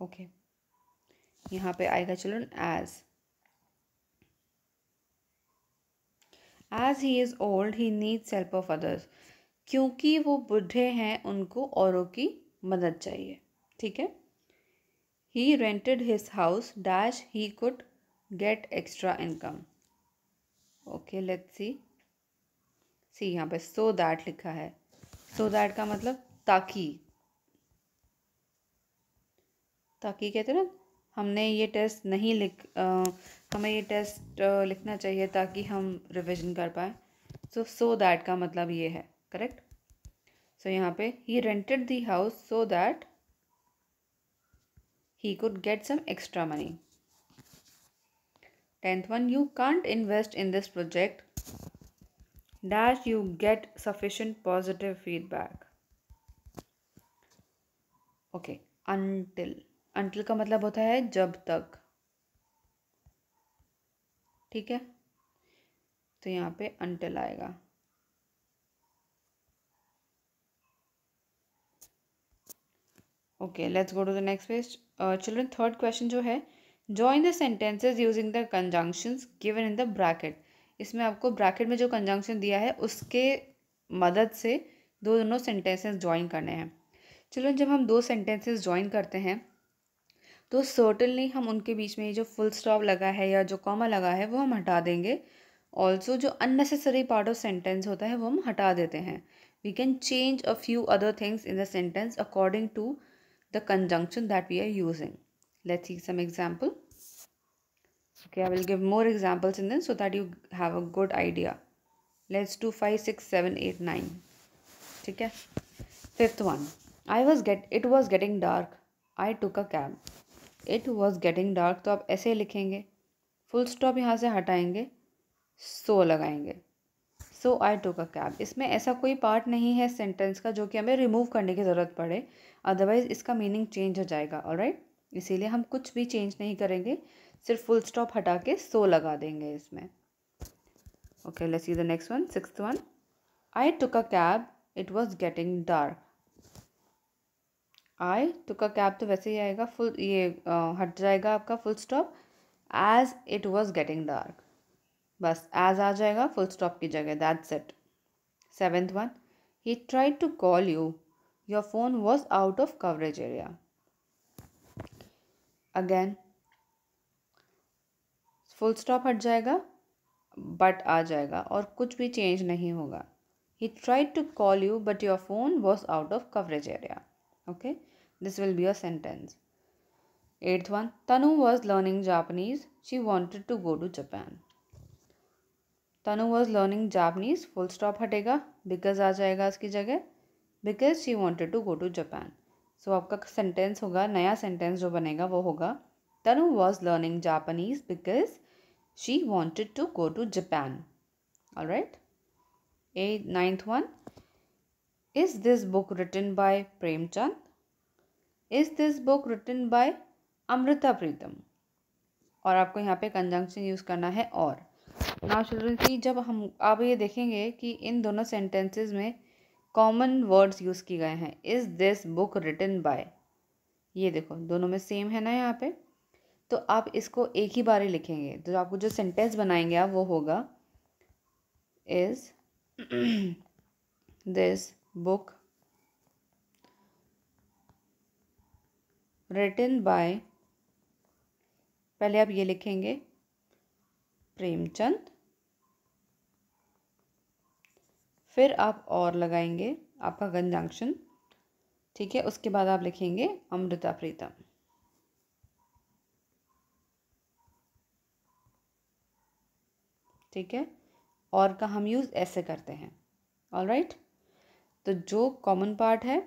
Okay, यहाँ पे आएगा children as he is old he needs help of others. क्योंकि वो बूढ़े हैं उनको औरों की मदद चाहिए। ठीक है। He rented his house dash he could get extra income. Okay, let's see यहाँ पे सो दैट लिखा है। सो दैट का मतलब ताकि कहते हैं ना, हमने ये टेस्ट नहीं हमें ये टेस्ट लिखना चाहिए ताकि हम रिवीजन कर पाए। सो दैट का मतलब ये है, करेक्ट। सो यहाँ पे he rented the house so that he could get some extra money. 10th one, you can't invest in this project dash you get sufficient positive feedback. Okay, until का मतलब होता है जब तक। ठीक है, तो यहाँ पे until आएगा। Okay, let's go to the next page. Children, third question जो है, join the sentences using the conjunctions given in the bracket. इसमें आपको ब्रैकेट में जो कंजंक्शन दिया है उसके मदद से दोनों सेंटेंसेस ज्वाइन करने हैं। चिल्ड्रन, जब हम दो सेंटेंसेस ज्वाइन करते हैं तो सर्टेनली हम उनके बीच में ये जो फुल स्टॉप लगा है या जो कॉमा लगा है वो हम हटा देंगे। ऑल्सो जो अननेसेसरी पार्ट ऑफ सेंटेंस होता है वो हम हटा देते हैं। We can change a few other things in the sentence according to the conjunction that we are using. Let's see some example. Okay, I will give more examples in this so that you have a good idea. Let's do 5, 6, 7, 8, 9. ठीक है। Fifth one. It was getting dark. I took a cab. It was getting dark तो आप ऐसे लिखेंगे, full stop यहाँ से हटाएंगे, सो लगाएंगे। सो आई टुक अ कैब। इसमें ऐसा कोई पार्ट नहीं है सेंटेंस का जो कि हमें रिमूव करने की ज़रूरत पड़े, अदरवाइज इसका मीनिंग चेंज हो जाएगा। ऑलराइट, इसीलिए हम कुछ भी चेंज नहीं करेंगे, सिर्फ फुल स्टॉप हटा के सो लगा देंगे इसमें। Okay, let's see the next one, sixth one. I took a cab, it was getting dark. I took a cab तो वैसे ही आएगा, हट जाएगा आपका full stop, as it was getting dark, बस एज आ जाएगा फुल स्टॉप की जगह, that's it. Seventh one, he tried to call you, your phone was out of coverage area. Again, full stop हट जाएगा, बट आ जाएगा और कुछ भी चेंज नहीं होगा। He tried to call you, but your phone was out of coverage area. Okay, this will be a sentence. Eighth one, Tanu was learning Japanese. She wanted to go to Japan. Tanu was learning Japanese, full stop हटेगा, because आ जाएगा इसकी जगह, because she wanted to go to Japan. So आपका sentence होगा, नया सेंटेंस जो बनेगा वो होगा, Tanu was learning Japanese because she wanted to go to Japan. Alright. Ninth one, is this book written by Premchand? Is this book written by Amrita Pritam? और आपको यहाँ पे कंजंक्शन यूज़ करना है और। नाउ चिल्ड्रन सी, जब हम आप ये देखेंगे कि इन दोनों सेंटेंसेस में कॉमन वर्ड्स यूज़ किए गए हैं। Is this book written by, ये देखो दोनों में सेम है ना यहाँ पे, तो आप इसको एक ही बार ही लिखेंगे। तो आपको जो सेंटेंस बनाएंगे आप वो होगा, is this book written by, पहले आप ये लिखेंगे प्रेमचंद, फिर आप और लगाएंगे आपका कंजंक्शन, ठीक है। उसके बाद आप लिखेंगे अमृता प्रीतम। ठीक है, और का हम यूज़ ऐसे करते हैं। ऑलराइट, तो जो कॉमन पार्ट है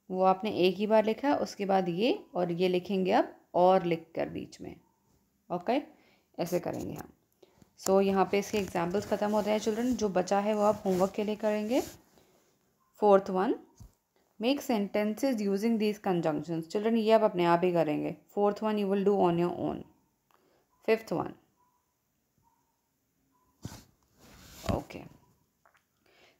वो आपने एक ही बार लिखा, उसके बाद ये और ये लिखेंगे अब और लिख कर बीच में। ओके, ऐसे करेंगे हम। सो यहाँ पे इसके एग्जाम्पल्स ख़त्म होते हैं चिल्ड्रन, जो बचा है वो आप होमवर्क के लिए करेंगे। Fourth one, make sentences using these conjunctions. Children ये आप अपने आप ही करेंगे। Fourth one you will do on your own. Fifth one, okay,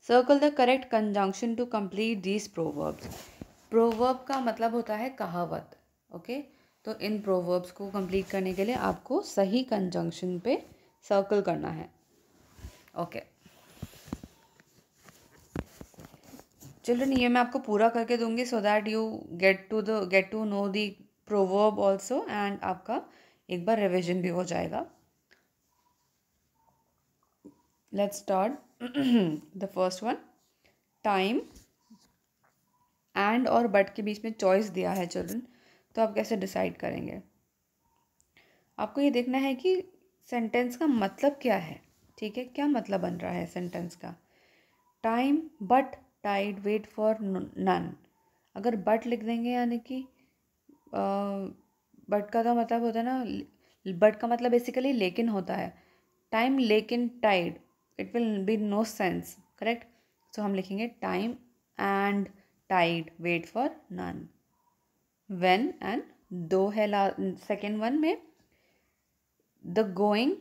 circle the correct conjunction to complete these proverbs. Proverb का मतलब होता है कहावत। ओके, तो इन प्रोवर्ब्स को कंप्लीट करने के लिए आपको सही कंजंक्शन पे सर्कल करना है। ओके चिल्ड्रन, ये मैं आपको पूरा करके दूंगी so that you get to know the proverb also, and आपका एक बार रिविजन भी हो जाएगा। Let's start the first one. Time and और बट के बीच में चॉइस दिया है चिल्ड्रन, तो आप कैसे डिसाइड करेंगे? आपको ये देखना है कि सेंटेंस का मतलब क्या है। ठीक है, क्या मतलब बन रहा है सेंटेंस का। Time but tide wait for none. अगर बट लिख देंगे यानी कि बट का तो मतलब होता है ना, बट का मतलब बेसिकली लेकिन होता है। टाइम लेकिन tide, it will be no sense, correct. So हम लिखेंगे time and tide wait for none. When and though है सेकेंड वन में। The going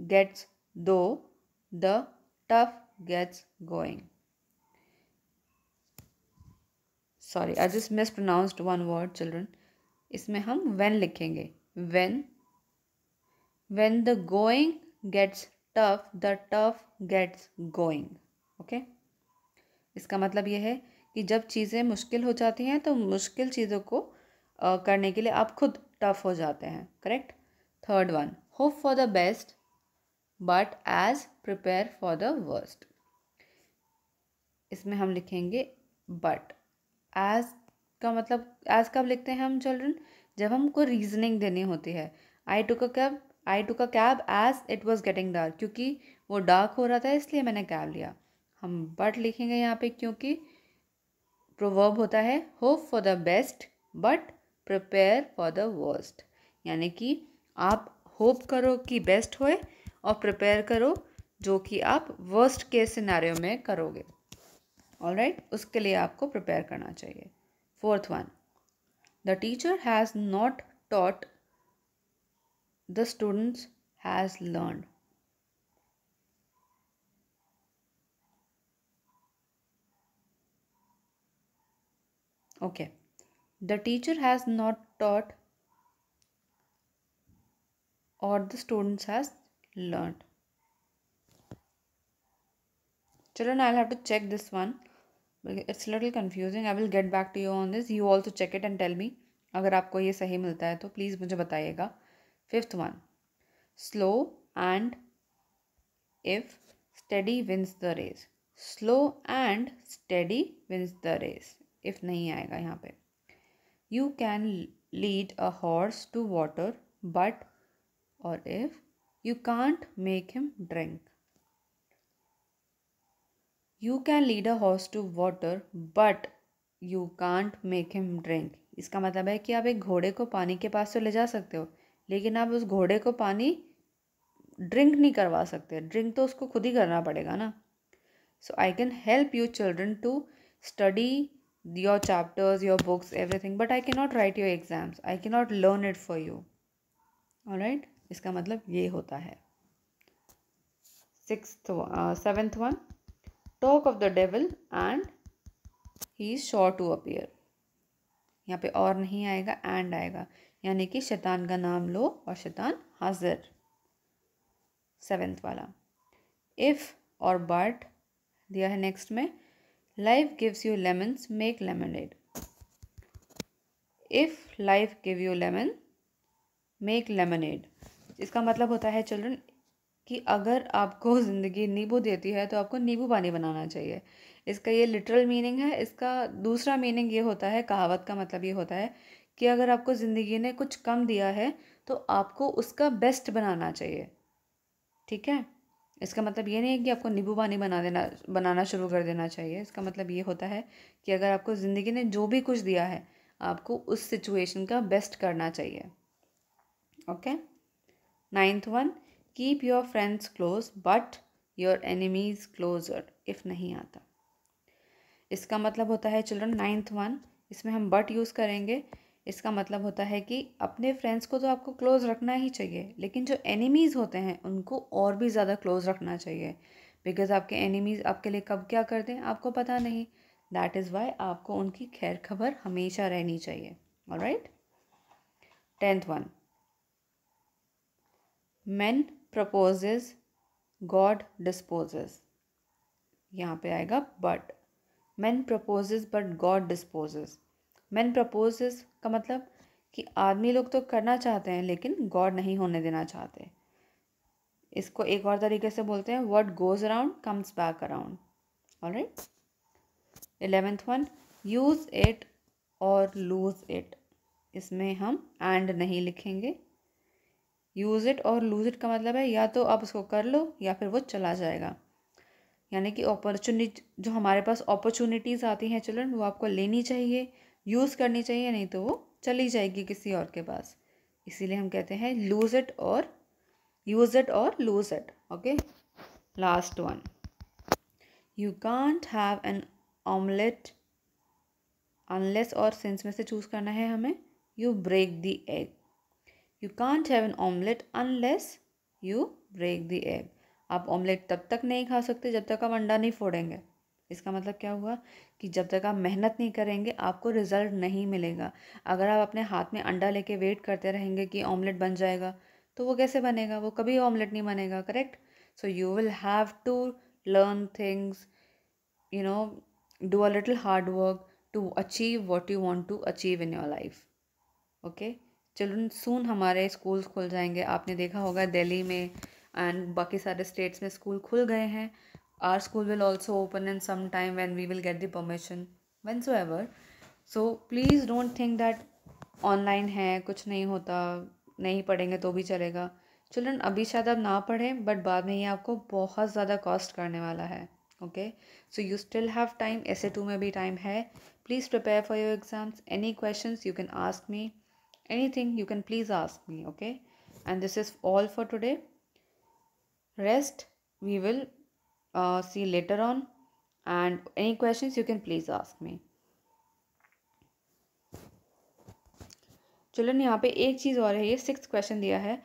gets though, the tough gets going. Sorry, I just mispronounced one word children. इसमें हम when लिखेंगे। when the going gets tough, the tough gets going। Okay, इसका मतलब ये है कि जब चीज़ें मुश्किल हो जाती हैं तो मुश्किल चीज़ों को करने के लिए आप खुद टफ हो जाते हैं, correct. Third one, hope for the best but as prepare for the worst. इसमें हम लिखेंगे बट। एज का मतलब, एज कब लिखते हैं हम चिल्ड्रन? जब हमको रीजनिंग देनी होती है। I took a cab as it was getting dark, क्योंकि वो डार्क हो रहा था इसलिए मैंने कैब लिया। हम बट लिखेंगे यहाँ पे क्योंकि प्रोवर्ब होता है hope for the best but prepare for the worst, यानी कि आप होप करो कि बेस्ट होए और प्रिपेयर करो जो कि आप वर्स्ट केस सिनेरियो में करोगे। ऑलराइट, उसके लिए आपको प्रिपेयर करना चाहिए। Fourth one, the teacher has not taught, the students has learned. Okay, the teacher has not taught और the students has learned. Children, I'll have to check this one. It's a little confusing. I will get back to you on this. You also check it and tell me. अगर आपको ये सही मिलता है तो please मुझे बताइएगा। Fifth one, slow and if study wins the race. Slow and study wins the race, if नहीं आएगा यहाँ पे। You can lead a horse to water but, और if you can't make him drink. You can lead a horse to water but you can't make him drink. इसका मतलब है कि आप एक घोड़े को पानी के पास तो ले जा सकते हो, लेकिन आप उस घोड़े को पानी ड्रिंक नहीं करवा सकते। ड्रिंक तो उसको खुद ही करना पड़ेगा ना। So I can help you children to study your chapters, your books, everything, but I can not write your exams, I can not learn it for you. Alright, इसका मतलब ये होता है। Seventh one, talk of the devil and he is sure to appear. यहाँ पे और नहीं आएगा, एंड आएगा, यानी कि शैतान का नाम लो और शैतान हाजिर। सेवेंथ वाला, इफ और बट दिया है नेक्स्ट में। Life gives you lemons, make lemonade. If life give you lemon, make lemonade. इसका मतलब होता है चिल्ड्रन कि अगर आपको ज़िंदगी नींबू देती है तो आपको नींबू पानी बनाना चाहिए। इसका ये लिटरल मीनिंग है। इसका दूसरा मीनिंग ये होता है, कहावत का मतलब ये होता है कि अगर आपको ज़िंदगी ने कुछ कम दिया है तो आपको उसका बेस्ट बनाना चाहिए। ठीक है, इसका मतलब ये नहीं है कि आपको नींबू पानी बनाना शुरू कर देना चाहिए। इसका मतलब ये होता है कि अगर आपको ज़िंदगी ने जो भी कुछ दिया है आपको उस सिचुएशन का बेस्ट करना चाहिए। Okay, ninth one, keep your friends close but your enemies closer, if नहीं आता। इसका मतलब होता है चिल्ड्रन नाइन्थ वन, इसमें हम बट यूज़ करेंगे। इसका मतलब होता है कि अपने फ्रेंड्स को तो आपको क्लोज रखना ही चाहिए, लेकिन जो एनिमीज़ होते हैं उनको और भी ज़्यादा क्लोज रखना चाहिए, बिकॉज आपके एनिमीज़ आपके लिए कब क्या करते हैं आपको पता नहीं। दैट इज़ वाई आपको उनकी खैर खबर हमेशा रहनी चाहिए। Alright, 10th one, men proposes, God disposes. यहाँ पे आएगा but. men proposes but God disposes. men proposes का मतलब कि आदमी लोग तो करना चाहते हैं लेकिन गॉड नहीं होने देना चाहते. इसको एक और तरीके से बोलते हैं what goes around comes back around. Alright. 11th one, use it और lose it. इसमें हम and नहीं लिखेंगे. यूज़ इट और लूज इट का मतलब है या तो आप उसको कर लो या फिर वो चला जाएगा. यानी कि अपॉर्चुनिटी, जो हमारे पास अपॉर्चुनिटीज़ आती हैं चिल्ड्रन, वो आपको लेनी चाहिए, यूज़ करनी चाहिए, नहीं तो वो चली जाएगी किसी और के पास. इसीलिए हम कहते हैं लूज इट और यूज़ इट और lose it. Okay. Last one, you can't have an omelette unless और सिंस में से चूज़ करना है हमें. You break the egg. You can't have an omelette unless you break the egg. आप omelette तब तक नहीं खा सकते जब तक आप अंडा नहीं फोड़ेंगे. इसका मतलब क्या हुआ कि जब तक आप मेहनत नहीं करेंगे आपको रिजल्ट नहीं मिलेगा. अगर आप अपने हाथ में अंडा लेके वेट करते रहेंगे कि ऑमलेट बन जाएगा तो वो कैसे बनेगा, वो कभी ऑमलेट नहीं बनेगा. Correct. So you will have to learn things, you know, do a little hard work to achieve what you want to achieve in your life. Okay. Children soon हमारे स्कूल्स खुल जाएंगे. आपने देखा होगा दिल्ली में एंड बाकी सारे स्टेट्स में स्कूल खुल गए हैं. Our school will also open in some time when we will get the permission whensoever. So please don't think that online है कुछ नहीं होता, नहीं पढ़ेंगे तो भी चलेगा. चिल्ड्रन अभी शायद आप ना पढ़ें बट बाद में ये आपको बहुत ज़्यादा कॉस्ट करने वाला है. Okay. So you still have time. SA2 में भी टाइम है. Please prepare for your exams. Any questions you can ask me. Anything you can please ask me. Okay. And this is all for today. Rest we will see later on, and any questions you can please ask me. चलो यहाँ पे एक चीज़ और है, ये 6th question दिया है